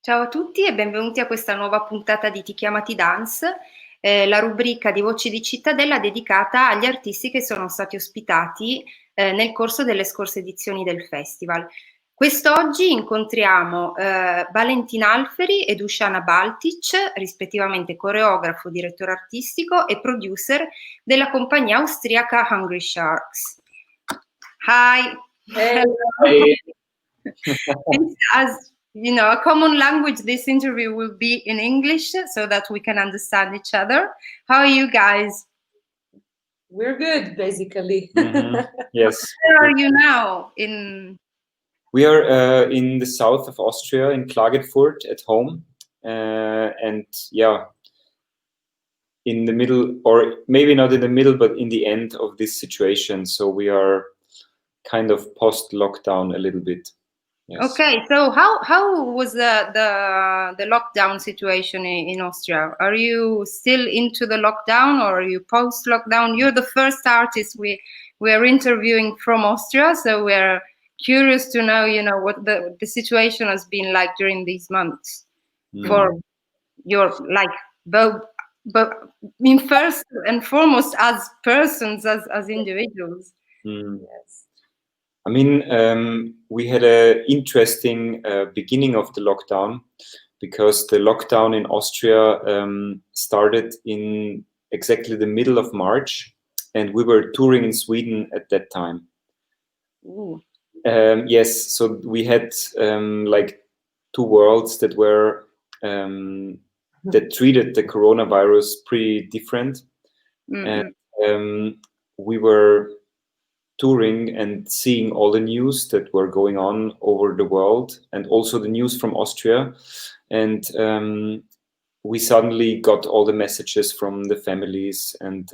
Ciao a tutti e benvenuti a questa nuova puntata di Chiama T Danse, la rubrica di Voci di Cittadella dedicata agli artisti che sono stati ospitati nel corso delle scorse edizioni del festival. Quest'oggi incontriamo Valentin Alfery e Dušana Baltić, rispettivamente coreografo, direttore artistico e producer della compagnia austriaca Hungry Sharks. Hi! Hey. As you know, a common language, this interview will be in English so that we can understand each other. How are you guys? We're good, basically. Yes. Where are you now? We are in the south of Austria, in Klagenfurt, at home, and yeah, in the middle, or maybe not in the middle, but in the end of this situation. So we are kind of post-lockdown a little bit. Yes. Okay, so how was the lockdown situation in Austria? Are you still into the lockdown, or are you post-lockdown? You're the first artist we are interviewing from Austria, so we're curious to know, what the situation has been like during these months for your both in first and foremost as persons, as individuals. Yes. I mean, we had an interesting beginning of the lockdown, because the lockdown in Austria started in exactly the middle of March, and we were touring in Sweden at that time. Ooh. Yes, so we had like two worlds that were that treated the coronavirus pretty different. Mm-hmm. And we were touring and seeing all the news that were going on over the world, and also the news from Austria. And we suddenly got all the messages from the families, and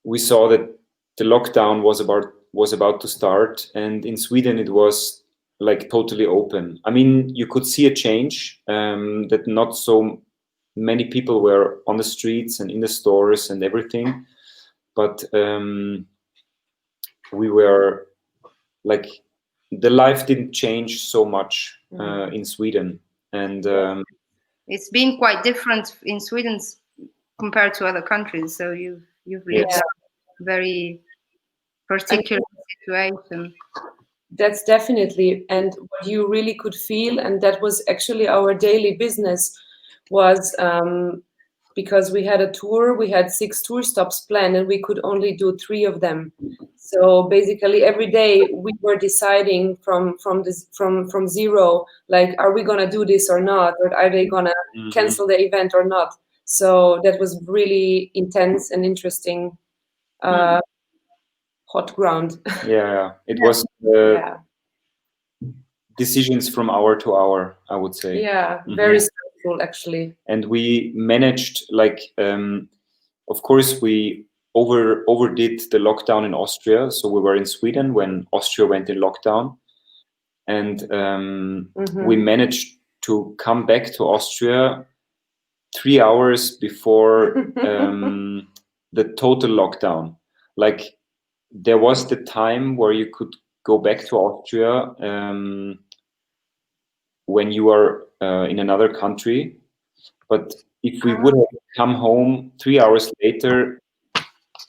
we saw that the lockdown was about to start. And in Sweden, it was like totally open. I mean, you could see a change, that not so many people were on the streets and in the stores and everything, but we were like, the life didn't change so much in Sweden, and it's been quite different in Sweden compared to other countries. So you've lived a very particular situation. That's definitely, and what you really could feel, and that was actually our daily business, was because we had a tour, we had 6 tour stops planned, and we could only do 3 of them. So basically every day we were deciding from zero, like, are we gonna do this or not, or are they gonna cancel the event or not? So that was really intense and interesting, hot ground. Yeah, it was decisions from hour to hour, I would say. Yeah, very stressful actually. And we managed, like, of course, we overdid the lockdown in Austria. So we were in Sweden when Austria went in lockdown, and we managed to come back to Austria 3 hours before the total lockdown. Like, there was the time where you could go back to Austria when you are in another country, but if we would have come home 3 hours later,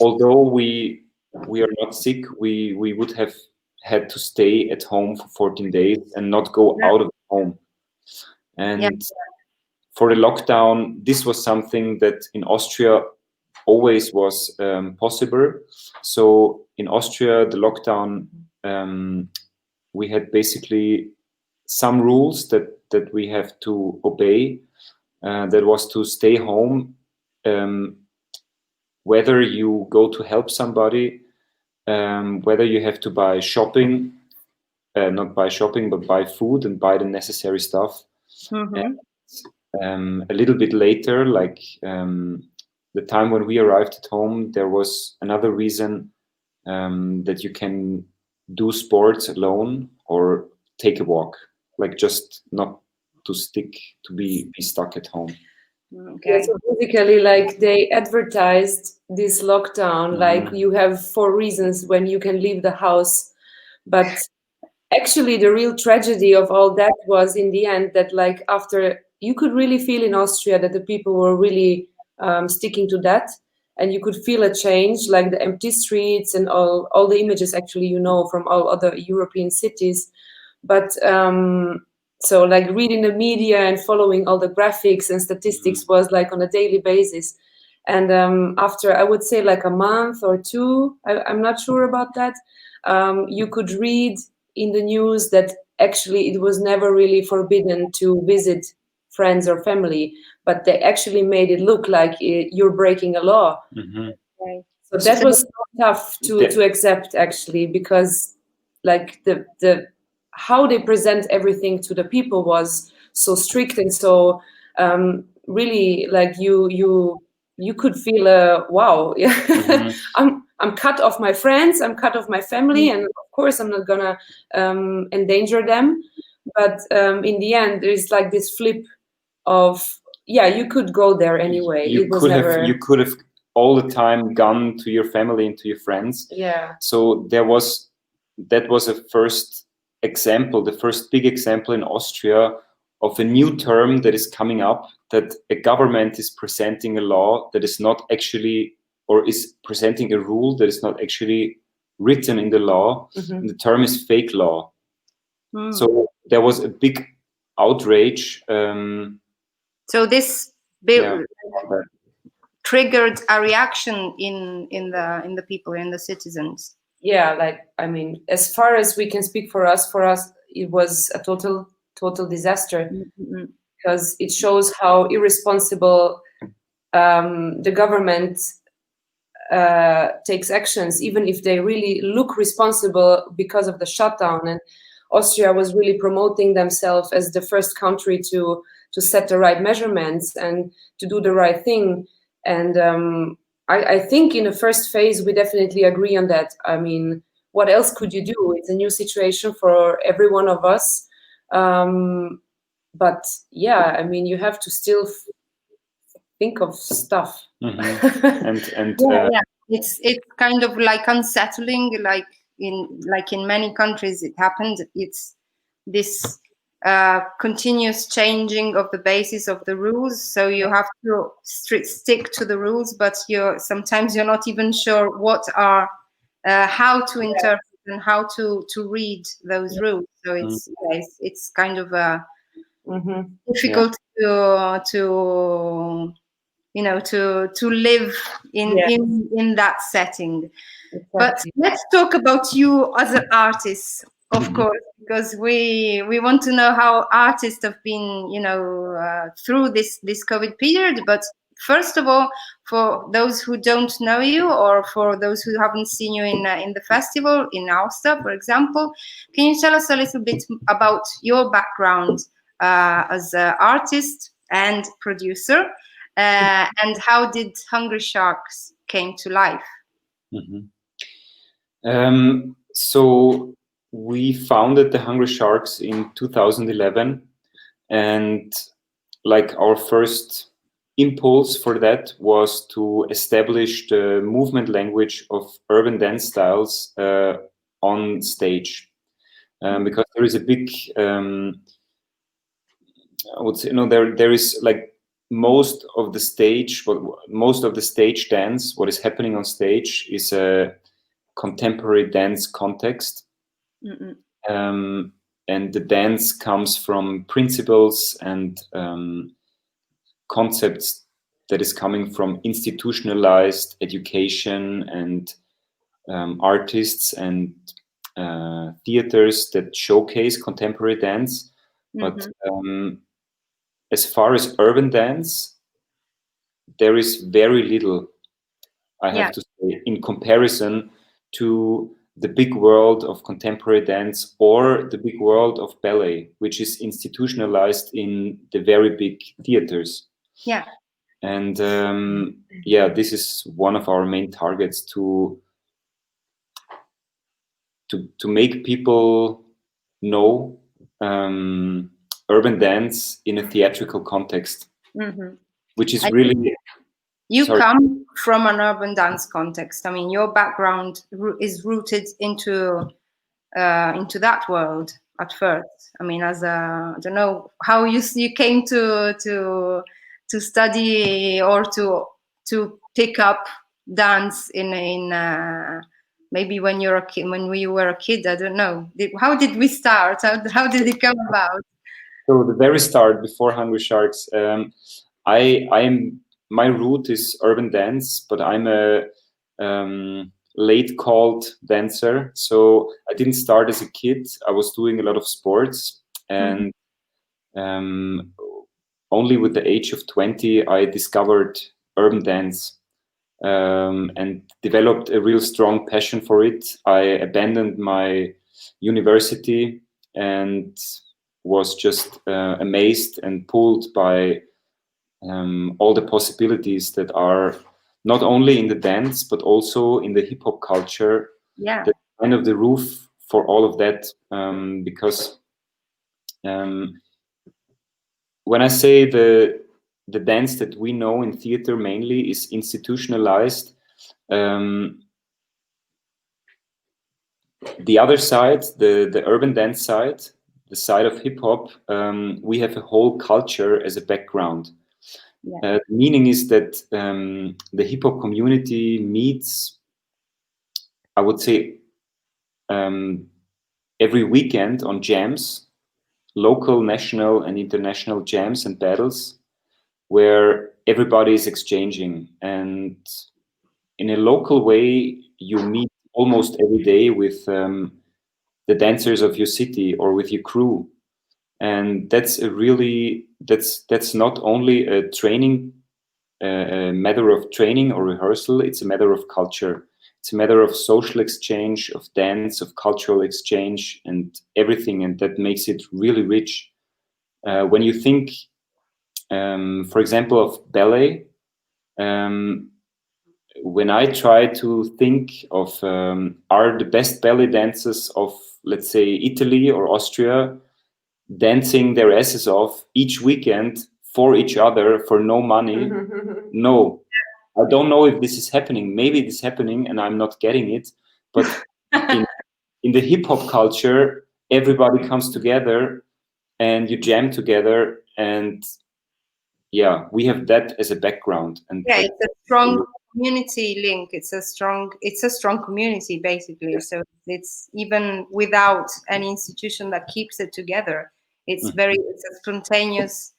although we are not sick, we would have had to stay at home for 14 days and not go out of home. And for the lockdown, this was something that in Austria always was possible. So in Austria, the lockdown, we had basically some rules that we have to obey. That was to stay home, whether you go to help somebody, whether you have to buy shopping, not buy shopping, but buy food and buy the necessary stuff. And, a little bit later, like the time when we arrived at home, there was another reason that you can do sports alone or take a walk, like just not to be stuck at home. Okay. Yeah, so basically, like, they advertised this lockdown, like, you have 4 reasons when you can leave the house, but actually, the real tragedy of all that was in the end that, like, after, you could really feel in Austria that the people were really sticking to that, and you could feel a change, like the empty streets and all the images actually, you know, from all other European cities. But so, like, reading the media and following all the graphics and statistics was like on a daily basis. And after, I would say, like a month or two, I'm not sure about that, you could read in the news that actually it was never really forbidden to visit friends or family, but they actually made it look like you're breaking a law. Right. So that was so tough to accept, actually, because, like, the how they present everything to the people was so strict, and so really, like, you could feel wow, yeah. I'm cut off my friends, I'm cut off my family, and of course I'm not gonna endanger them. But in the end, there's like this flip of, yeah, you could go there anyway. You could have all the time gone to your family and to your friends. Yeah. So that was a first example, the first big example in Austria of a new term that is coming up, that a government is presenting a law that is not actually, or is presenting a rule that is not actually written in the law. And the term is fake law. So there was a big outrage. So this triggered a reaction in the people, in the citizens. Yeah, like, I mean, as far as we can speak for us, it was a total disaster, because it shows how irresponsible the government takes actions, even if they really look responsible because of the shutdown. And Austria was really promoting themselves as the first country to set the right measurements and to do the right thing. And I think in the first phase, we definitely agree on that. I mean, what else could you do? It's a new situation for every one of us. But yeah, I mean, you have to still think of stuff. It's kind of like unsettling, like in many countries it happened. It's this continuous changing of the basis of the rules, so you have to stick to the rules, but sometimes you're not even sure what are how to interpret and how to read those rules. So it's kind of difficult to to live in that setting. Exactly. But let's talk about you as an artist, of course, because we want to know how artists have been, through this COVID period. But first of all, for those who don't know you, or for those who haven't seen you in the festival in Austria, for example, can you tell us a little bit about your background as an artist and producer? And how did Hungry Sharks came to life? So we founded the Hungry Sharks in 2011, and like our first impulse for that was to establish the movement language of urban dance styles on stage, because there is a big, I would say, there is like most of the stage dance, what is happening on stage is a contemporary dance context. And the dance comes from principles and concepts that is coming from institutionalized education and artists and theaters that showcase contemporary dance. But as far as urban dance, there is very little, I have to say, in comparison to the big world of contemporary dance or the big world of ballet, which is institutionalized in the very big theaters. Yeah. And this is one of our main targets, to make people know urban dance in a theatrical context, which is really... You come from an urban dance context. I mean, your background is rooted into into that world at first? I mean, as a, I don't know how you came to study or to pick up dance in maybe when you're a kid, when you were a kid. I don't know. How did we start? How did it come about? So the very start, before Hungry Sharks, my root is urban dance, but I'm a late called dancer. So I didn't start as a kid. I was doing a lot of sports, and only with the age of 20, I discovered urban dance and developed a real strong passion for it. I abandoned my university and was just amazed and pulled by all the possibilities that are not only in the dance but also in the hip hop culture. Yeah, That's kind of the roof for all of that, because when I say the dance that we know in theater mainly is institutionalized, the other side, the urban dance side, the side of hip hop, we have a whole culture as a background. yeah. The meaning is that the hip hop community meets, I would say, every weekend on jams, local, national, and international jams and battles, where everybody is exchanging. And in a local way, you meet almost every day with the dancers of your city or with your crew. And that's a really, that's not only a training, a matter of training or rehearsal, it's a matter of culture. It's a matter of social exchange, of dance, of cultural exchange, and everything. And that makes it really rich. When you think, for example, of ballet, when I try to think of are the best ballet dancers of, let's say, Italy or Austria dancing their asses off each weekend for each other for no money? No, I don't know if this is happening. Maybe it is happening and I'm not getting it. But in the hip hop culture, everybody comes together and you jam together, and yeah, we have that as a background. And Yeah, it's a strong community link. It's a strong community basically. So it's even without any institution that keeps it together. It's it's a spontaneous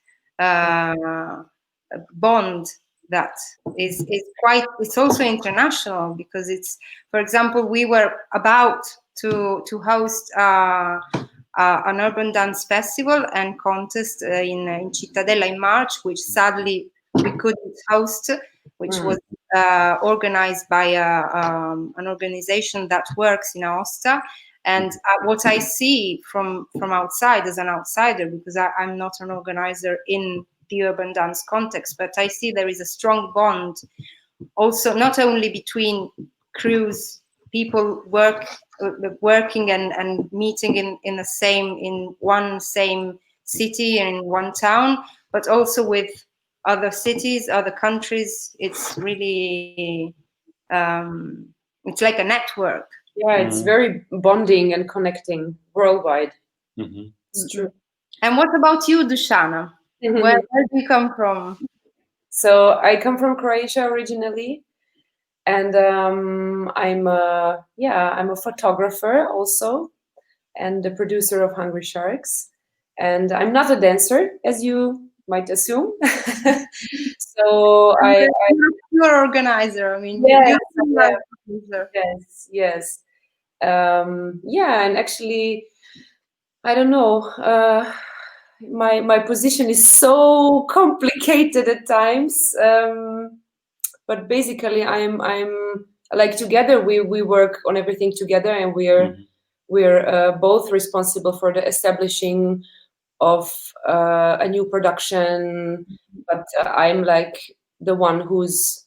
bond that is quite. It's also international because it's, for example, we were about to host an urban dance festival and contest in Cittadella in March, which sadly we couldn't host, which was organized by an organization that works in Aosta. And what I see from outside, as an outsider, because I'm not an organizer in the urban dance context, but I see there is a strong bond also, not only between crews, people working and meeting in one same city and in one town, but also with other cities, other countries. It's really it's like a network. Yeah, it's very bonding and connecting worldwide. It's true. And what about you, Dušana? Where do you come from? So I come from Croatia originally, and I'm a photographer also, and the producer of Hungry Sharks. And I'm not a dancer, as you might assume. So you're an organizer. I mean, yes, yes. Yeah, and actually, I don't know. My position is so complicated at times. But basically, I'm like, together we work on everything together, and we're both responsible for the establishing of a new production. But I'm like the one who's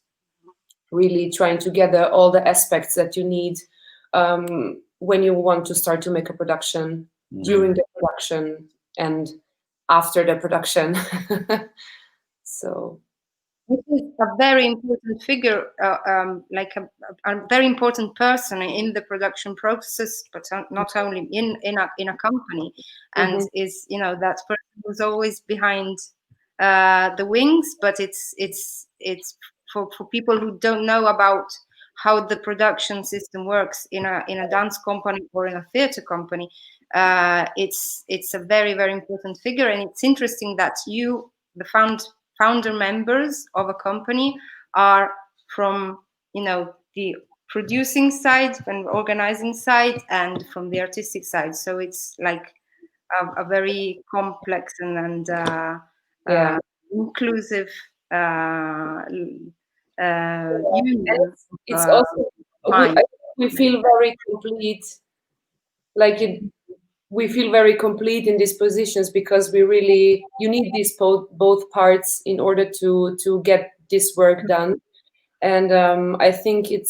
really trying to gather all the aspects that you need when you want to start to make a production, during the production and after the production. So This is a very important figure, like a very important person in the production process, but not only in a company, and is that person who's always behind the wings. But it's for people who don't know about how the production system works in a dance company or in a theater company. It's a very, very important figure, and it's interesting that you, the founder members of a company, are from the producing side and organizing side and from the artistic side. So it's like a very complex and inclusive union. It's also we feel very complete, like we feel very complete in these positions because you need these both parts in order to get this work done. And I think it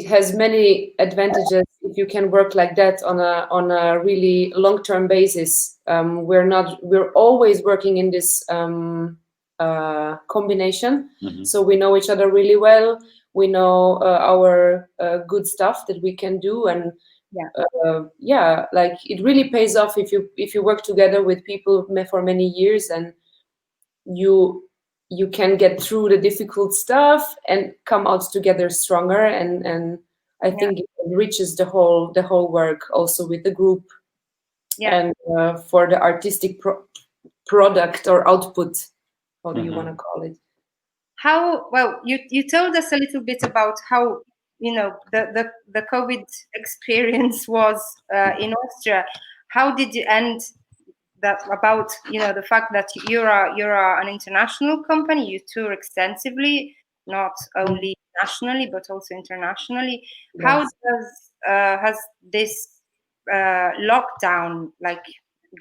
has many advantages if you can work like that on a really long-term basis. We're always working in this combination. So we know each other really well. We know our good stuff that we can do, and like it really pays off if you work together with people for many years, and you can get through the difficult stuff and come out together stronger. And I think it enriches the whole work also with the group, and for the artistic product or output. How do you want to call it? You told us a little bit about how the COVID experience was in Austria. How did you end that? About the fact that you're an international company, you tour extensively, not only nationally but also internationally. Yes. How has this lockdown, like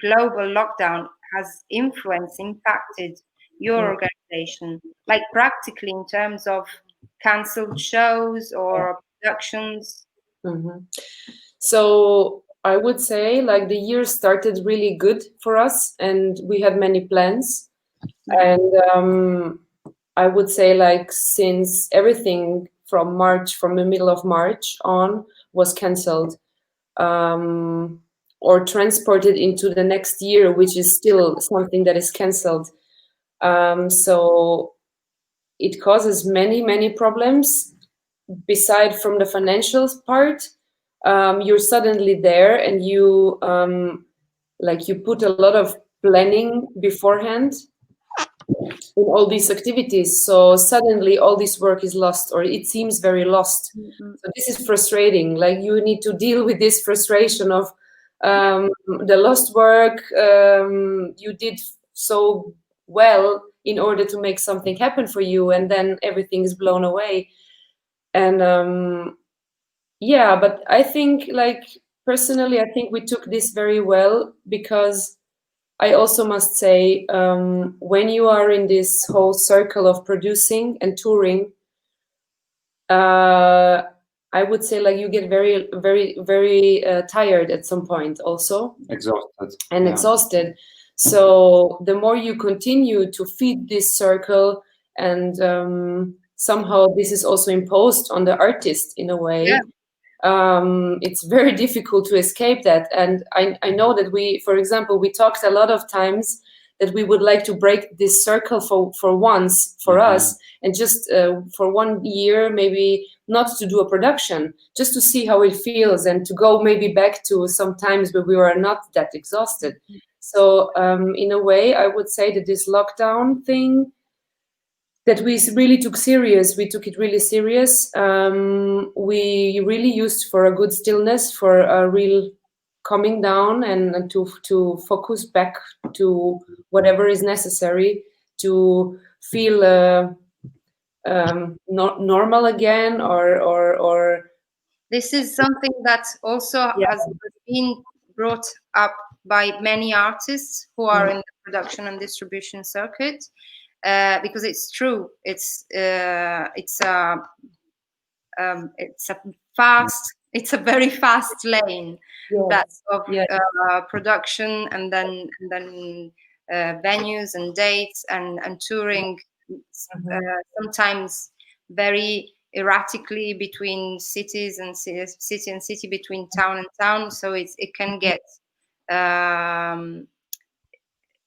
global lockdown, has impacted your organization, like practically in terms of cancelled shows or productions? So I would say like the year started really good for us, and we had many plans. And I would say like since everything from the middle of March on was cancelled, or transported into the next year, which is still something that is cancelled. So it causes many problems. Beside from the financial part, you're suddenly there, and you put a lot of planning beforehand in all these activities. So suddenly all this work is lost, or it seems very lost. So this is frustrating. Like you need to deal with this frustration of the lost work you did so well in order to make something happen for you, and then everything is blown away. And but I think, like, personally, I think we took this very well, because I also must say, when you are in this whole circle of producing and touring, I would say like you get very, very, very tired at some point, also exhausted. So the more you continue to feed this circle, and somehow this is also imposed on the artist in a way. It's very difficult to escape that. And I know that for example, we talked a lot of times that we would like to break this circle for once, for us, and just for 1 year, maybe not to do a production, just to see how it feels, and to go maybe back to some times where we were not that exhausted. So in a way, I would say that this lockdown thing, that we really took serious. We took it really serious. We really used for a good stillness, for a real calming down, and to focus back to whatever is necessary to feel not normal again, or this is something that also has been brought up by many artists who are in the production and distribution circuit. Because it's true, it's a very fast lane, that of production, and then venues and dates and touring sometimes very erratically between cities and city and city, between town and town. So it can get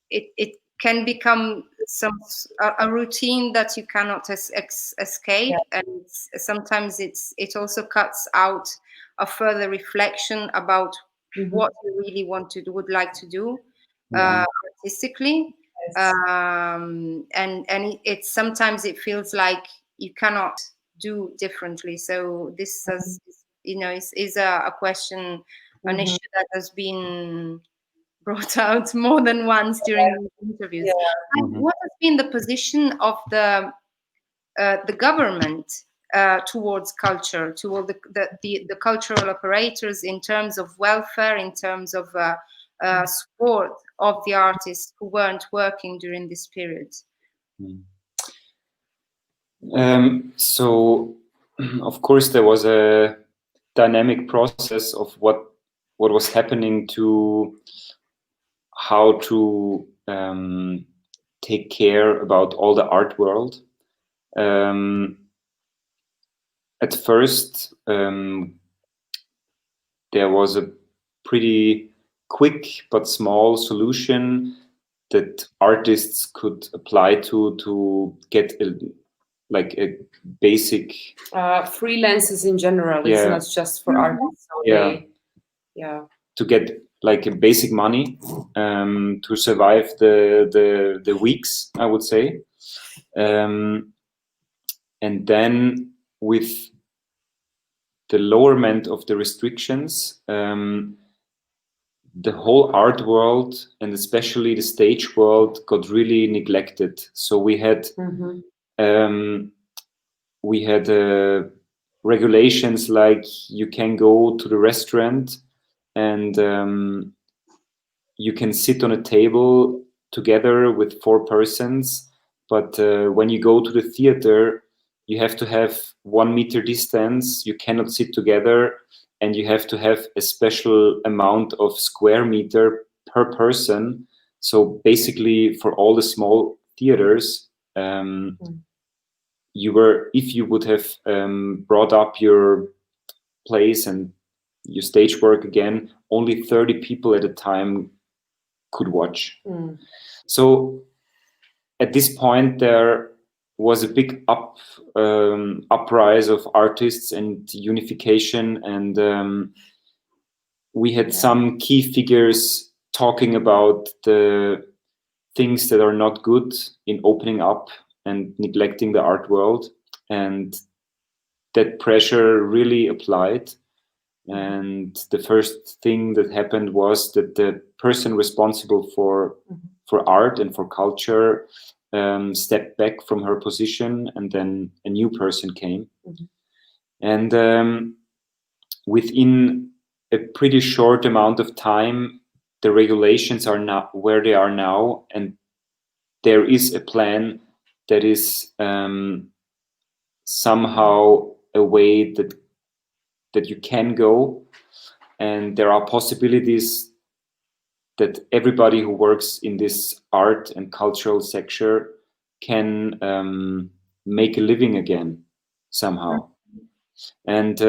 it can become a routine that you cannot escape, and sometimes it also cuts out a further reflection about what you really would like to do artistically. And it sometimes it feels like you cannot do differently. So this is a question, an issue that has been brought out more than once during these interviews. And what has been the position of the government towards culture, toward the cultural operators, in terms of welfare, in terms of support of the artists who weren't working during this period? So, of course, there was a dynamic process of what was happening to how to take care about all the art world. At first, there was a pretty quick but small solution that artists could apply to get a basic freelancers in general. It's not just for artists. So to get like a basic money to survive the weeks, I would say. And then with the lowerment of the restrictions, the whole art world and especially the stage world got really neglected. So we had regulations like you can go to the restaurant and you can sit on a table together with 4 persons, but when you go to the theater, you have to have 1 meter distance, you cannot sit together, and you have to have a special amount of square meter per person. So basically for all the small theaters, if you would have brought up your place and your stage work again, only 30 people at a time could watch. So at this point there was a big uprise of artists and unification, and we had some key figures talking about the things that are not good in opening up and neglecting the art world, and that pressure really applied. And the first thing that happened was that the person responsible for art and for culture stepped back from her position, and then a new person came. And within a pretty short amount of time, the regulations are now where they are now, and there is a plan that is somehow a way that you can go, and there are possibilities that everybody who works in this art and cultural sector can make a living again somehow. And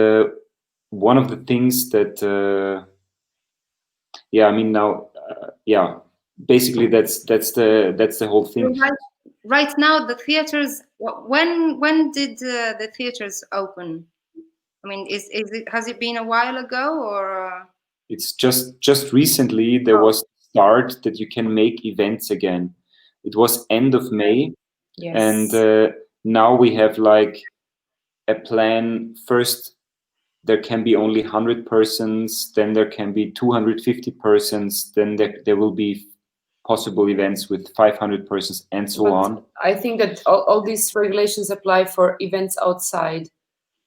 one of the things that basically that's the whole thing. Right now the theaters, when did the theaters open? I mean, has it been a while ago, or it's just recently there was a start that you can make events again. It was end of May. And now we have like a plan. First there can be only 100 persons, then there can be 250 persons, then there will be possible events with 500 persons, and so on. I think that all these regulations apply for events outside.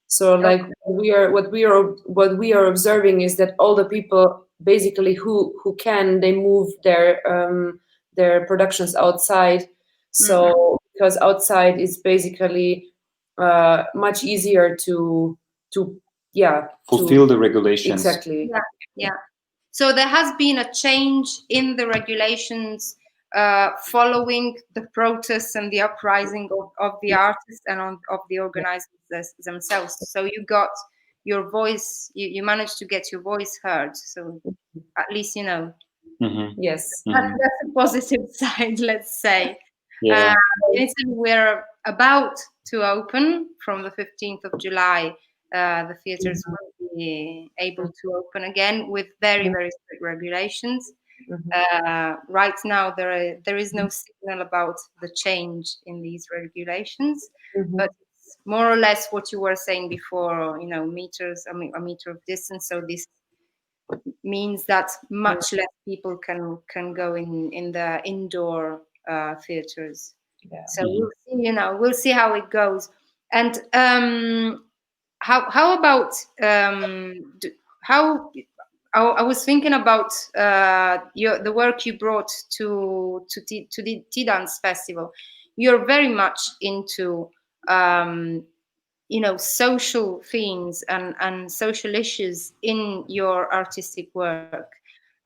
So like what we are observing is that all the people basically who can, they move their productions outside. So because outside is basically much easier to fulfill the regulations. Exactly. Yeah. So there has been a change in the regulations following the protests and the uprising of the artists and of the organizers themselves. So you got your voice, you managed to get your voice heard. So at least, you know, Yes, that's a positive side, let's say. Yeah. In Italy, we're about to open from the 15th of July. The theaters will be able to open again with very, very strict regulations. Right now, there is no signal about the change in these regulations, but it's more or less what you were saying before. You know, meters, a meter of distance. So this means that much less people can go in the indoor theaters. Yeah. So we'll see. You know, we'll see how it goes. And how about how? I was thinking about the work you brought to the T Dance Festival. You're very much into you know, social themes and social issues in your artistic work.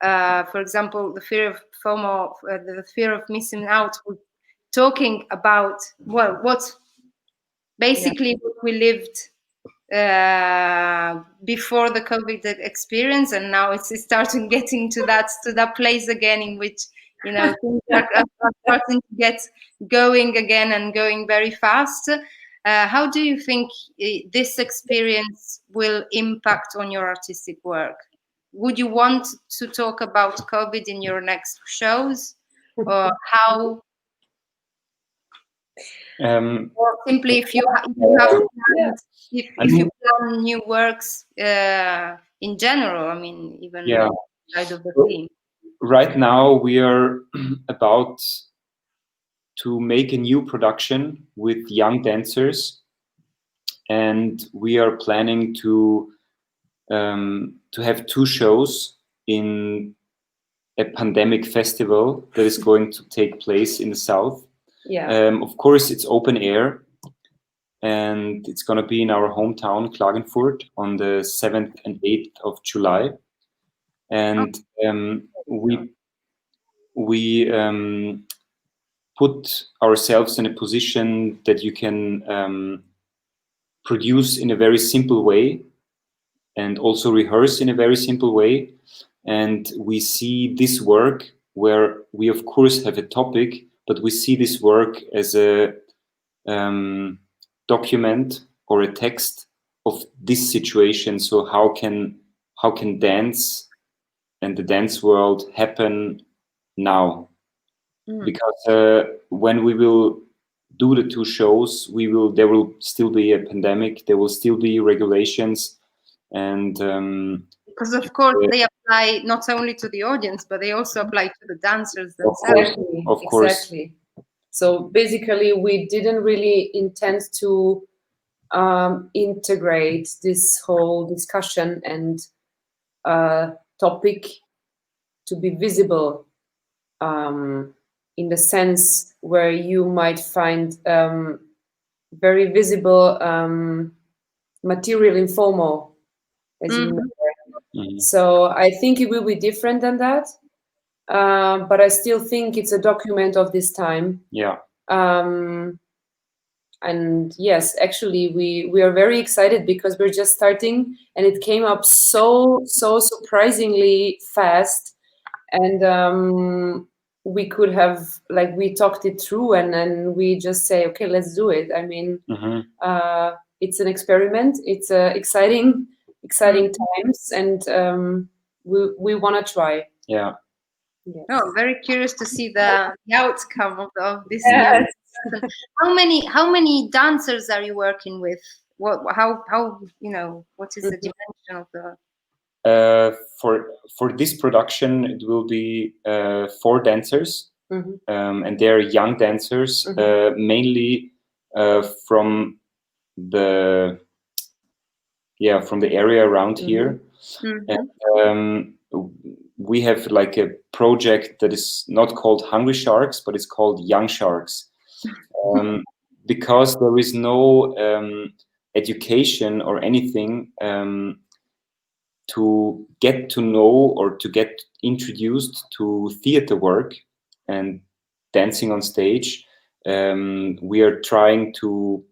For example, the fear of FOMO, the fear of missing out. Talking about, well, what's basically what we lived before the COVID experience, and now it's starting getting to that place again in which, you know, things are starting to get going again and going very fast. How do you think this experience will impact on your artistic work? Would you want to talk about COVID in your next shows, or how? Or simply, if you have planned, if you plan new works in general, I mean, even outside of the theme. Right now, we are about to make a new production with young dancers, and we are planning to have 2 shows in a pandemic festival that is going to take place in the south. Of course, it's open air, and it's going to be in our hometown, Klagenfurt, on the 7th and 8th of July. And we put ourselves in a position that you can produce in a very simple way and also rehearse in a very simple way. And we see this work where we, of course, have a topic, but we see this work as a document or a text of this situation. So how can dance and the dance world happen now? Because when we will do the 2 shows, there will still be a pandemic, there will still be regulations, and because of course they apply not only to the audience, but they also apply to the dancers themselves. Of course. Exactly. So basically, we didn't really intend to integrate this whole discussion and topic to be visible in the sense where you might find very visible material in FOMO, as you know. So I think it will be different than that. But I still think it's a document of this time. Yeah. And yes, actually, we are very excited because we're just starting, and it came up so surprisingly fast, and we could have, like, we talked it through, and then we just say, okay, let's do it. I mean, it's an experiment. It's exciting times, and we want to try. Yeah. Yes. Oh, very curious to see the outcome of this. Yes. New. How many dancers are you working with? How you know, what is the dimension of the? For this production, it will be 4 dancers, and they're young dancers, mainly from the area around here. And, we have like a project that is not called Hungry Sharks, but it's called Young Sharks, because there is no education or anything to get to know or to get introduced to theater work and dancing on stage. We are trying to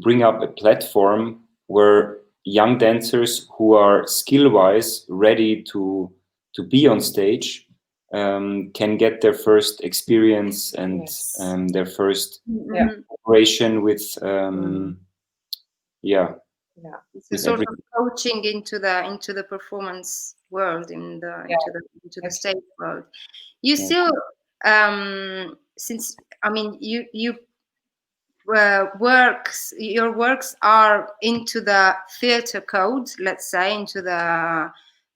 bring up a platform where young dancers who are skill-wise ready to be on stage can get their first experience and their first operation with It's a sort of coaching into the performance world, into the stage world. You still since I mean your works are into the theater code, let's say,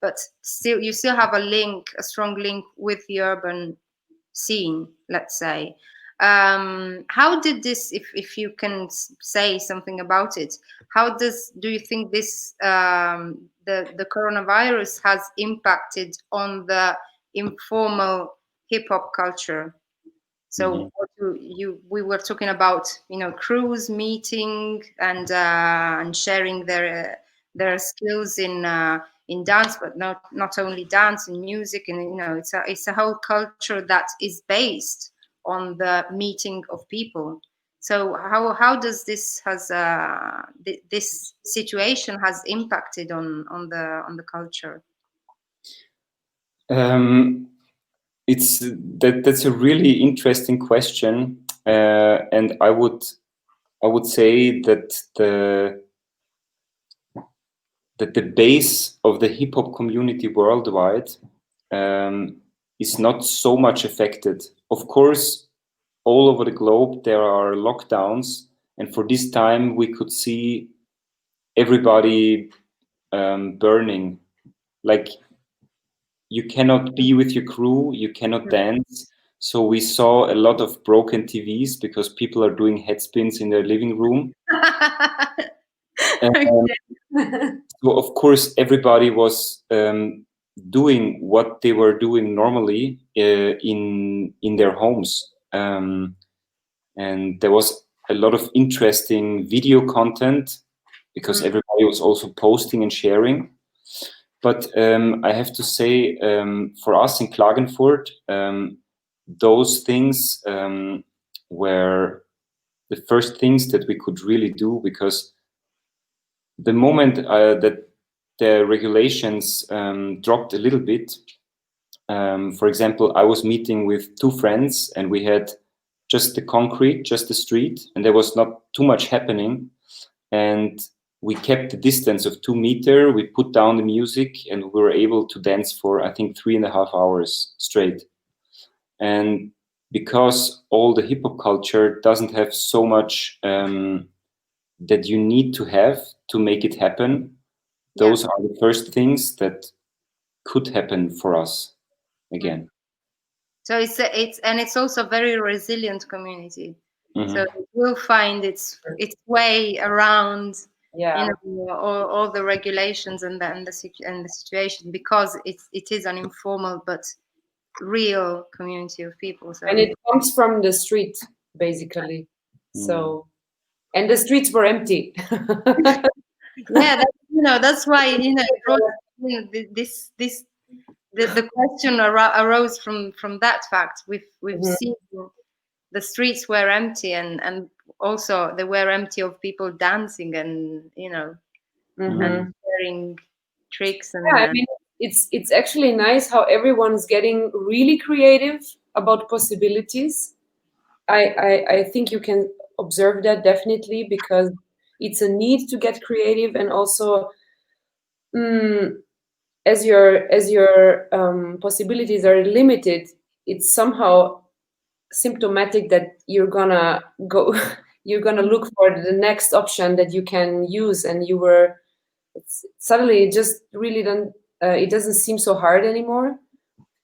but still you still have a strong link with the urban scene, let's say. How did this, if you can say something about it, do you think this the coronavirus has impacted on the informal hip hop culture? So we were talking about, crews meeting and sharing their skills in dance, but not only dance, in music, and it's a whole culture that is based on the meeting of people. So how does this this situation has impacted on the culture? That's a really interesting question, and I would say that the base of the hip hop community worldwide is not so much affected. Of course, all over the globe there are lockdowns, and for this time we could see everybody burning. Like, you cannot be with your crew, you cannot dance. So we saw a lot of broken TVs because people are doing head spins in their living room. So of course everybody was doing what they were doing normally in their homes, and there was a lot of interesting video content because everybody was also posting and sharing. But I have to say, for us in Klagenfurt, those things were the first things that we could really do, because the moment that the regulations dropped a little bit, for example, I was meeting with two friends and we had just the concrete, just the street, and there was not too much happening. And we kept the distance of 2 meters. We put down the music and we were able to dance for, I think, 3.5 hours straight. And because all the hip hop culture doesn't have so much that you need to have to make it happen, those are the first things that could happen for us again. So it's also a very resilient community. So it will find its way around all the regulations and the situation, because it is an informal but real community of people. So, and it comes from the street, basically. So, and the streets were empty. That's why the question arose from that fact. We've seen the streets were empty, and also they were empty of people dancing and and sharing tricks. And I mean, it's actually nice how everyone's getting really creative about possibilities. I think you can observe that definitely, because it's a need to get creative, and also as your possibilities are limited, it's somehow symptomatic that you're gonna look for the next option that you can use, and suddenly it just really it doesn't seem so hard anymore.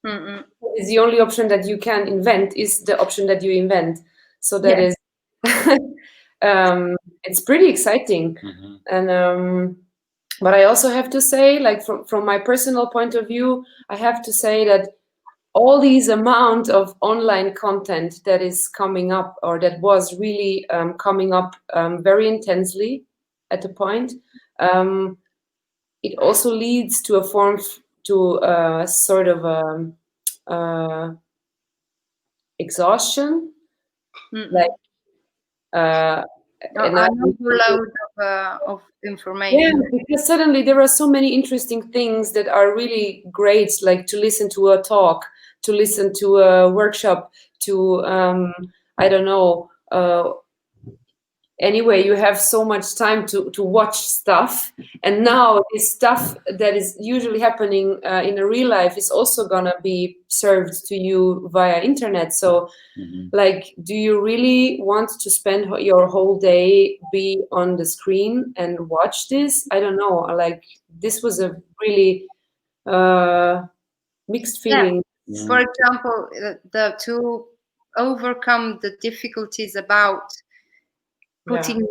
It's the only option that you can invent is the option that you invent. So that is it's pretty exciting. And but I also have to say, like, from my personal point of view, I have to say that all these amount of online content that is coming up, or that was really coming up very intensely at a point, it also leads to a sort of exhaustion, like and an overload of information. Yeah, because suddenly there are so many interesting things that are really great, like to listen to a talk, to listen to a workshop, to I don't know. Anyway, you have so much time to watch stuff, and now this stuff that is usually happening in a real life is also gonna be served to you via internet. So like, do you really want to spend your whole day be on the screen and watch this? I don't know. Like, this was a really mixed feeling. Yeah. For example, to overcome the difficulties about putting,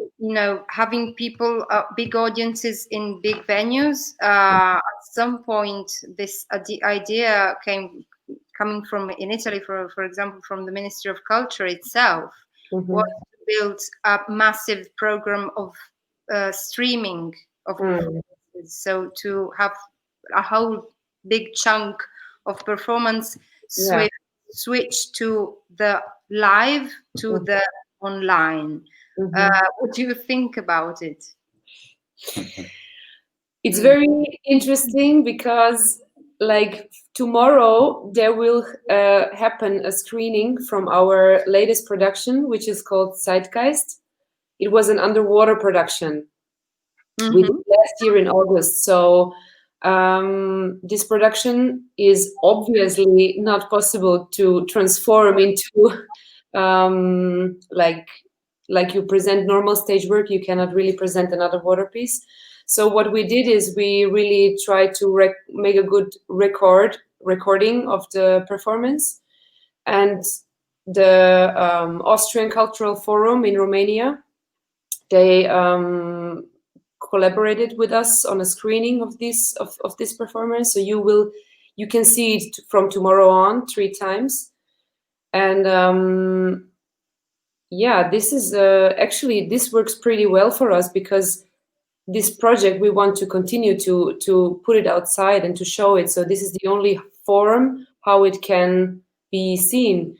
having people, big audiences in big venues. At some point, this idea coming from in Italy, for example, from the Ministry of Culture itself, was to build a massive program of streaming of performances. So to have a whole big chunk of performance switch to the live, to the online. What do you think about it? It's very interesting because, like, tomorrow there will happen a screening from our latest production, which is called Zeitgeist. It was an underwater production we did last year in August. So this production is obviously not possible to transform into like you present normal stage work. You cannot really present another water piece. So what we did is we really tried to make a good recording of the performance, and the Austrian Cultural Forum in Romania, they collaborated with us on a screening of this performance. So you can see it from tomorrow on 3 times, and this is actually, this works pretty well for us, because this project we want to continue to put it outside and to show it. So this is the only forum how it can be seen.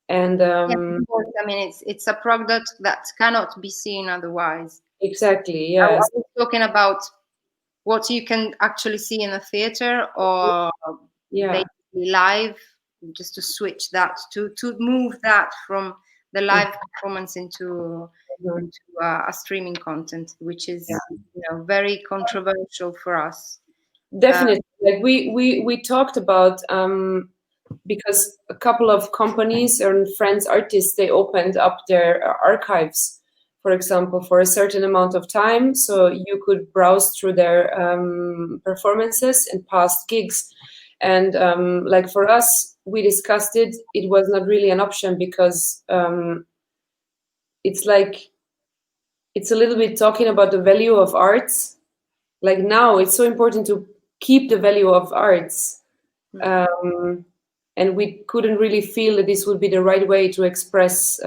And I mean, it's a product that cannot be seen otherwise. Exactly. Yeah. I was talking about what you can actually see in a theater or basically live, just to switch that, to move that from the live performance into a streaming content, which is very controversial for us. Definitely. Like we talked about, because a couple of companies and friends artists, they opened up their archives, for example, for a certain amount of time, so you could browse through their performances and past gigs. And like for us, we discussed it. It was not really an option, because it's like, it's a little bit talking about the value of arts. Like now, it's so important to keep the value of arts. And we couldn't really feel that this would be the right way to express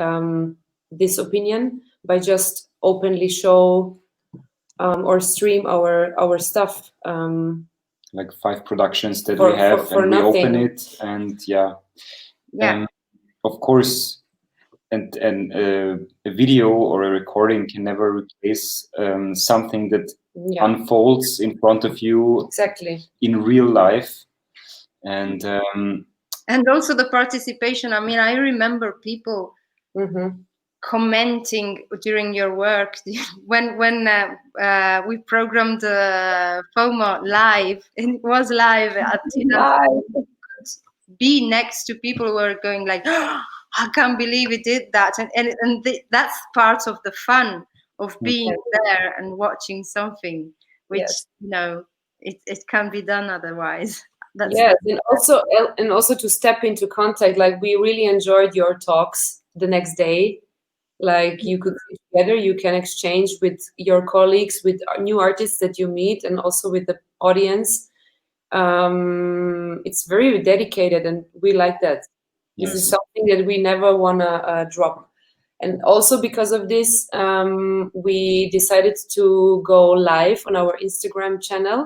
this opinion, by just openly show or stream our stuff. Like 5 productions that we have, and we open it, and of course, and a video or a recording can never replace something that unfolds in front of you in real life. And also the participation. I mean, I remember people commenting during your work when we programmed FOMO live, and it was live at be next to people who were going like, oh, I can't believe it did that, and that's part of the fun of being there and watching something, which it can be done otherwise. And also to step into contact. Like, we really enjoyed your talks the next day. Like, you could sit together, you can exchange with your colleagues, with new artists that you meet, and also with the audience. It's very dedicated, and we like that. This is something that we never want to drop. And also because of this, we decided to go live on our Instagram channel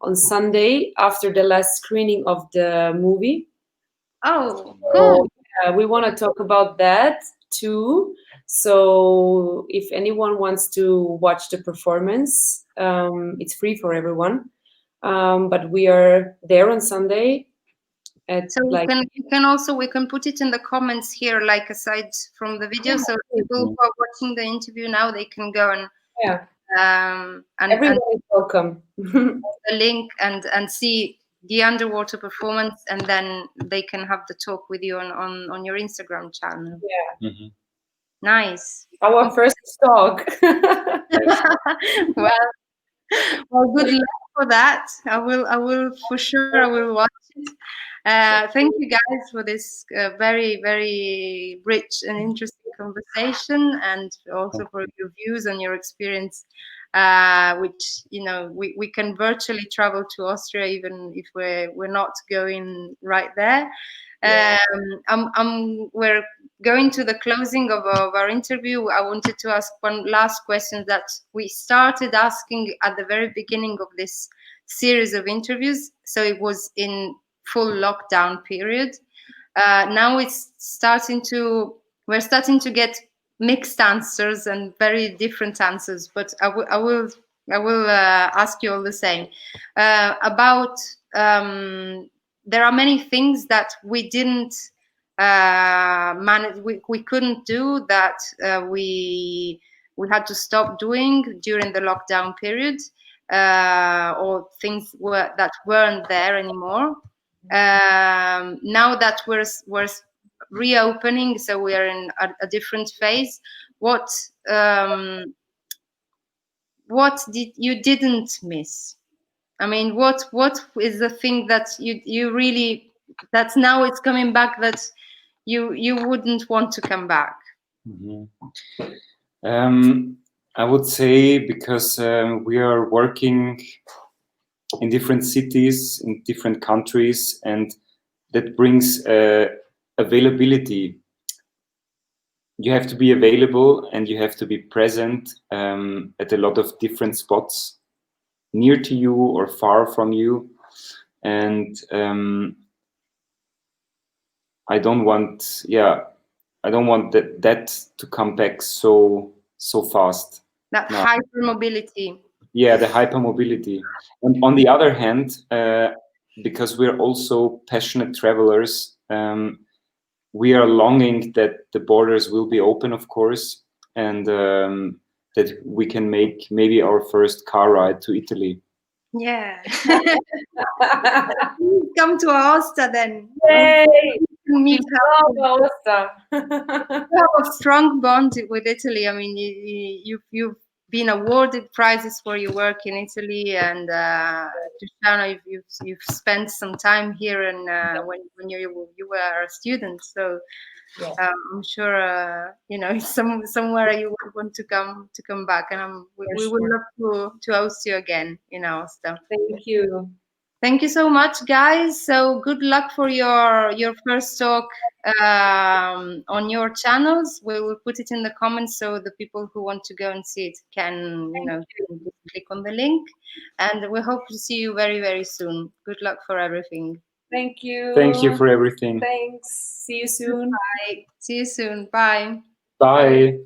on Sunday after the last screening of the movie. Oh, cool. we want to talk about that too. So if anyone wants to watch the performance, it's free for everyone. But we are there on Sunday. So we can put it in the comments here, like aside from the video, so people who are watching the interview now, they can go and and everyone is welcome. The link and see the underwater performance, and then they can have the talk with you on your Instagram channel. Yeah. Mm-hmm. Nice. Our first talk. Well, good luck for that. I will for sure. I will watch it. Thank you guys for this very, very rich and interesting conversation, and also for your views and your experience, which, you know, we can virtually travel to Austria even if we're not going right there. We're going to the closing of our interview. I wanted to ask one last question that we started asking at the very beginning of this series of interviews. So it was in full lockdown period. Now we're starting to get mixed answers and very different answers. But I will ask you all the same about. There are many things that we didn't manage. We couldn't do that. We had to stop doing during the lockdown period, or things that weren't there anymore. Now that we're reopening, so we are in a different phase. What did you didn't miss? I mean, what is the thing that you really, that's now it's coming back, that you wouldn't want to come back? Mm-hmm. I would say because we are working in different cities, in different countries, and that brings availability. You have to be available and you have to be present at a lot of different spots, near to you or far from you. And I don't want that to come back so fast. That hypermobility. Yeah, the hypermobility. And on the other hand, because we're also passionate travelers, we are longing that the borders will be open, of course, and that we can make maybe our first car ride to Italy. Yeah. Come to Aosta then. Yay! Meet Aosta. You have a strong bond with Italy. I mean, you've been awarded prizes for your work in Italy, and Dušana, you've spent some time here, and when you were a student, so I'm sure you know it's somewhere you would want to come back, and we would love to host you again in Aosta. Thank you. Thank you so much, guys. So good luck for your first talk on your channels. We will put it in the comments so the people who want to go and see it can, click on the link. And we hope to see you very, very soon. Good luck for everything. Thank you. Thank you for everything. Thanks. See you soon. Bye. See you soon. Bye. Bye.